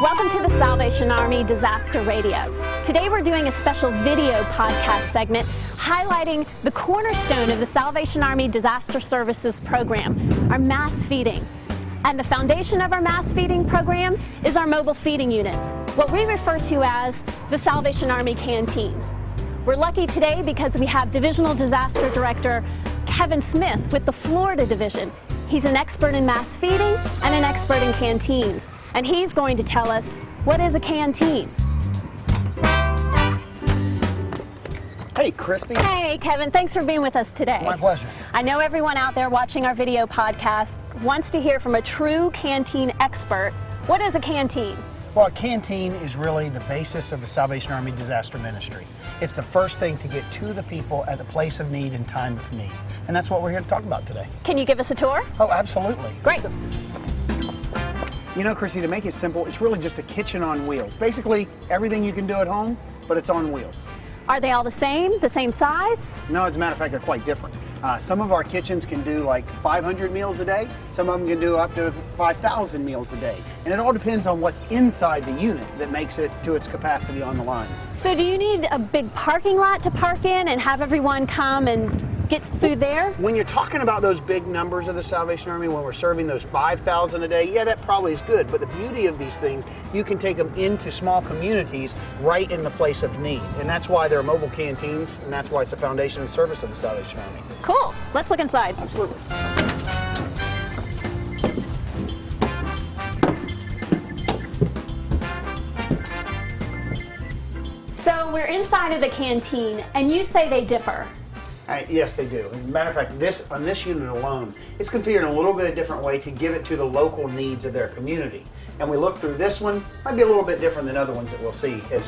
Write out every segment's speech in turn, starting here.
Welcome to the Salvation Army Disaster Radio. Today we're doing a special video podcast segment highlighting the cornerstone of the Salvation Army Disaster Services program, our mass feeding. And the foundation of our mass feeding program is our mobile feeding units, what we refer to as the Salvation Army Canteen. We're lucky today because we have Divisional Disaster Director Kevin Smith with the Florida Division. He's an expert in mass feeding and an expert in canteens. And he's going to tell us, what is a canteen? Hey, Christy. Hey, Kevin. Thanks for being with us today. My pleasure. I know everyone out there watching our video podcast wants to hear from a true canteen expert. What is a canteen? Well, a canteen is really the basis of the Salvation Army Disaster Ministry. It's the first thing to get to the people at the place of need and time of need. And that's what we're here to talk about today. Can you give us a tour? Oh, absolutely. Great. You know, Christy, to make it simple, it's really just a kitchen on wheels. Basically, everything you can do at home, but it's on wheels. Are they all the same size? No, as a matter of fact, they're quite different. Some of our kitchens can do like 500 meals a day. Some of them can do up to 5,000 meals a day. And it all depends on what's inside the unit that makes it to its capacity on the line. So do you need a big parking lot to park in and have everyone come and get food there? When you're talking about those big numbers of the Salvation Army, when we're serving those 5,000 a day, yeah, that probably is good. But the beauty of these things, you can take them into small communities right in the place of need. And that's why they're mobile canteens, and that's why it's the foundation and service of the Salvation Army. Cool. Let's look inside. Absolutely. So we're inside of the canteen, and you say they differ. Yes, they do. As a matter of fact, on this unit alone, it's configured in a little bit of a different way to give it to the local needs of their community. And we look through this one, might be a little bit different than other ones that we'll see as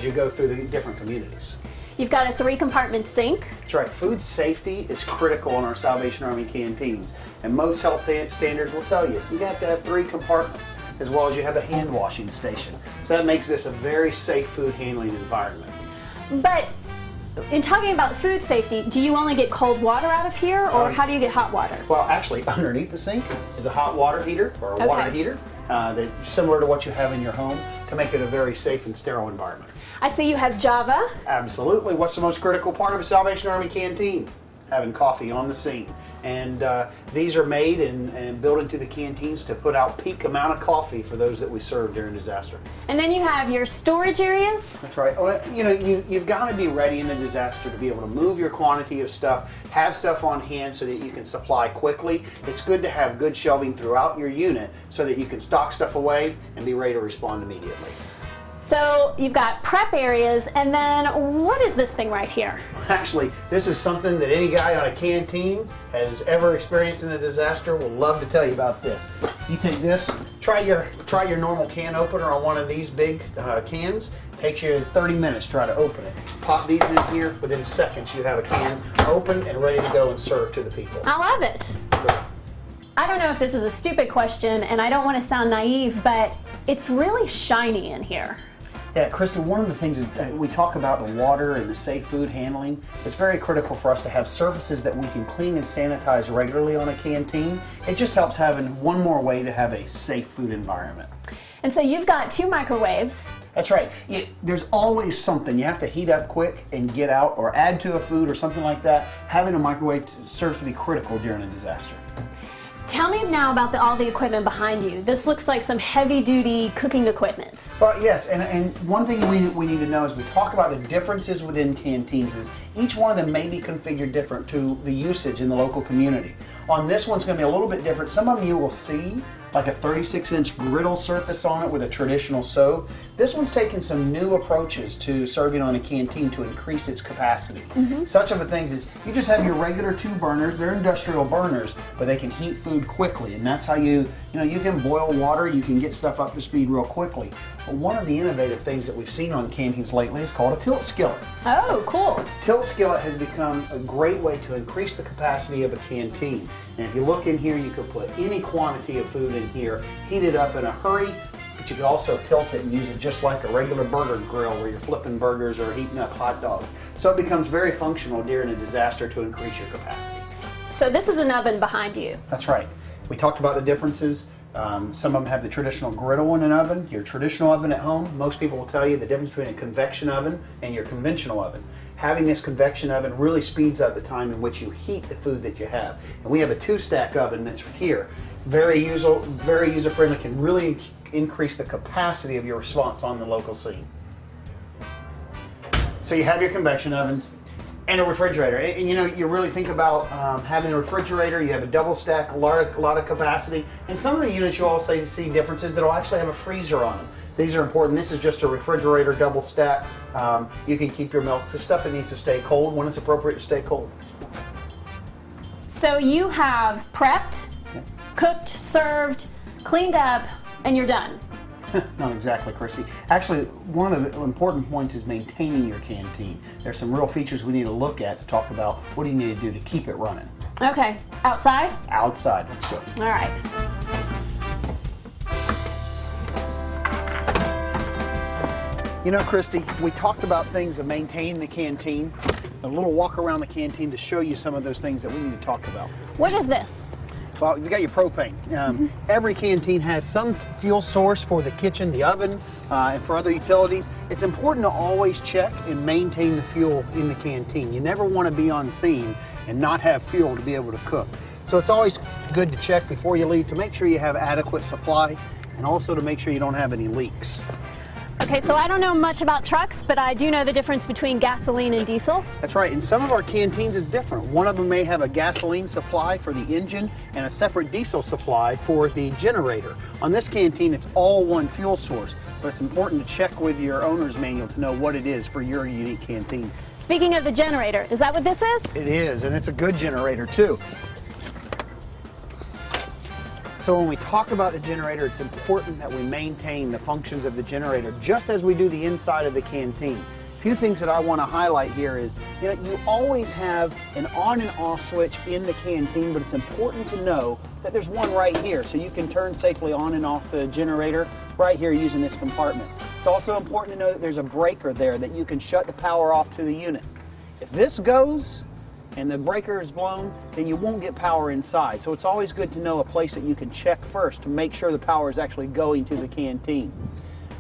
you go through the different communities. You've got a 3-compartment sink. That's right. Food safety is critical in our Salvation Army canteens. And most health standards will tell you, you have to have 3 compartments, as well as you have a hand washing station. So that makes this a very safe food handling environment. But in talking about food safety, do you only get cold water out of here, or how do you get hot water? Well, actually, underneath the sink is a hot water heater, or a water heater, that's similar to what you have in your home to make it a very safe and sterile environment. I see you have Java. Absolutely. What's the most critical part of a Salvation Army canteen? Having coffee on the scene. And these are made and built into the canteens to put out peak amount of coffee for those that we serve during disaster. And then you have your storage areas. That's right. Well, you know, you've got to be ready in a disaster to be able to move your quantity of stuff, have stuff on hand so that you can supply quickly. It's good to have good shelving throughout your unit so that you can stock stuff away and be ready to respond immediately. So you've got prep areas, and then what is this thing right here? Actually, this is something that any guy on a canteen has ever experienced in a disaster will love to tell you about this. You take this, try your normal can opener on one of these big cans. Takes you 30 minutes to try to open it. Pop these in here, within seconds you have a can open and ready to go and serve to the people. I love it. I don't know if this is a stupid question, and I don't want to sound naive, but it's really shiny in here. Yeah, Krista, one of the things is we talk about the water and the safe food handling. It's very critical for us to have surfaces that we can clean and sanitize regularly on a canteen. It just helps having one more way to have a safe food environment. And so you've got 2 microwaves. That's right. There's always something you have to heat up quick and get out or add to a food or something like that. Having a microwave serves to be critical during a disaster. Tell me now about all the equipment behind you. This looks like some heavy-duty cooking equipment. Well, yes, and one thing we need to know as we talk about the differences within canteens is each one of them may be configured different to the usage in the local community. On this one's going to be a little bit different. Some of them you will see like a 36-inch griddle surface on it with a traditional stove. This one's taken some new approaches to serving on a canteen to increase its capacity. Such of the things is you just have your regular 2 burners. They're industrial burners, but they can heat food quickly, and that's how you can boil water, you can get stuff up to speed real quickly. But one of the innovative things that we've seen on canteens lately is called a tilt skillet. Oh, cool. Tilt skillet has become a great way to increase the capacity of a canteen. And if you look in here, you could put any quantity of food in here, heat it up in a hurry, but you could also tilt it and use it just like a regular burger grill where you're flipping burgers or heating up hot dogs. So it becomes very functional during a disaster to increase your capacity. So this is an oven behind you. That's right. We talked about the differences. Some of them have the traditional griddle in an oven, your traditional oven at home. Most people will tell you the difference between a convection oven and your conventional oven. Having this convection oven really speeds up the time in which you heat the food that you have. And we have a 2-stack oven that's here. Very user-friendly, can really increase the capacity of your response on the local scene. So you have your convection ovens and a refrigerator. And you know, you really think about having a refrigerator, you have a double stack, a lot of capacity. And some of the units you'll also see differences that'll actually have a freezer on them. These are important. This is just a refrigerator double stack. You can keep your milk, the stuff that needs to stay cold when it's appropriate to stay cold. So you have prepped, cooked, served, cleaned up, and you're done. Not exactly, Christy. Actually, one of the important points is maintaining your canteen. There's some real features we need to look at to talk about what do you need to do to keep it running. Okay. Outside? Outside. Let's go. All right. You know, Christy, we talked about things of maintaining the canteen. A little walk around the canteen to show you some of those things that we need to talk about. What is this? Well, you've got your propane. Every canteen has some fuel source for the kitchen, the oven, and for other utilities. It's important to always check and maintain the fuel in the canteen. You never want to be on scene and not have fuel to be able to cook. So it's always good to check before you leave to make sure you have adequate supply and also to make sure you don't have any leaks. Okay, so I don't know much about trucks, but I do know the difference between gasoline and diesel. That's right, and some of our canteens is different. One of them may have a gasoline supply for the engine and a separate diesel supply for the generator. On this canteen, it's all one fuel source, but it's important to check with your owner's manual to know what it is for your unique canteen. Speaking of the generator, is that what this is? It is, and it's a good generator too. So when we talk about the generator, it's important that we maintain the functions of the generator just as we do the inside of the canteen. A few things that I want to highlight here is, you know, you always have an on and off switch in the canteen, but it's important to know that there's one right here, so you can turn safely on and off the generator right here using this compartment. It's also important to know that there's a breaker there that you can shut the power off to the unit. If this goes, and the breaker is blown, then you won't get power inside. So it's always good to know a place that you can check first to make sure the power is actually going to the canteen.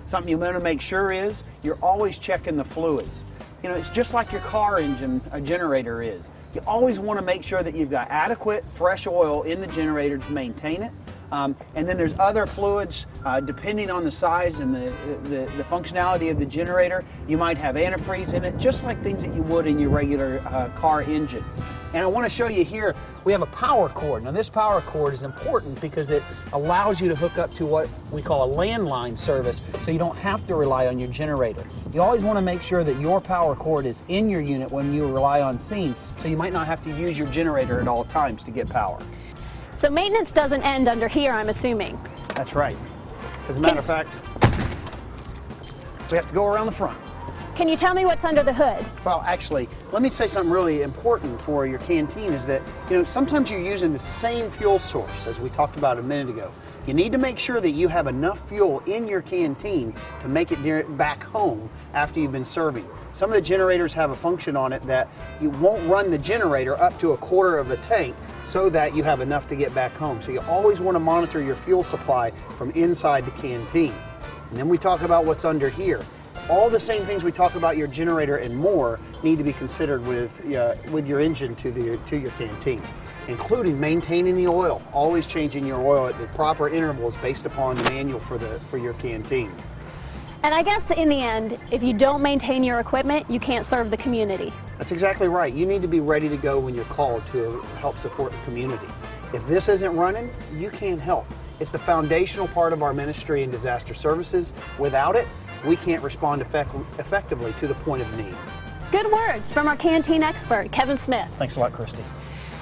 Something you want to make sure is you're always checking the fluids. You know, it's just like your car engine, a generator is. You always want to make sure that you've got adequate fresh oil in the generator to maintain it. And then there's other fluids, depending on the size and the functionality of the generator. You might have antifreeze in it, just like things that you would in your regular car engine. And I want to show you here, we have a power cord. Now this power cord is important because it allows you to hook up to what we call a landline service, so you don't have to rely on your generator. You always want to make sure that your power cord is in your unit when you rely on scene, so you might not have to use your generator at all times to get power. So maintenance doesn't end under here, I'm assuming. That's right. As a matter of fact, we have to go around the front. Can you tell me what's under the hood? Well, actually, let me say something really important for your canteen is that, you know, sometimes you're using the same fuel source as we talked about a minute ago. You need to make sure that you have enough fuel in your canteen to make it back home after you've been serving. Some of the generators have a function on it that you won't run the generator up to a quarter of a tank so that you have enough to get back home. So you always want to monitor your fuel supply from inside the canteen. And then we talk about what's under here. All the same things we talk about your generator and more need to be considered with your engine to your canteen, including maintaining the oil, always changing your oil at the proper intervals based upon the manual for your canteen. And I guess in the end, if you don't maintain your equipment, you can't serve the community. That's exactly right. You need to be ready to go when you're called to help support the community. If this isn't running, you can't help. It's the foundational part of our ministry and disaster services. Without it, we can't respond effectively to the point of need. Good words from our canteen expert, Kevin Smith. Thanks a lot, Christy.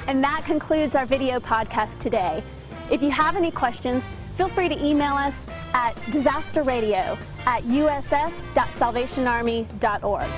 And that concludes our video podcast today. If you have any questions, feel free to email us at disasterradio@uss.salvationarmy.org.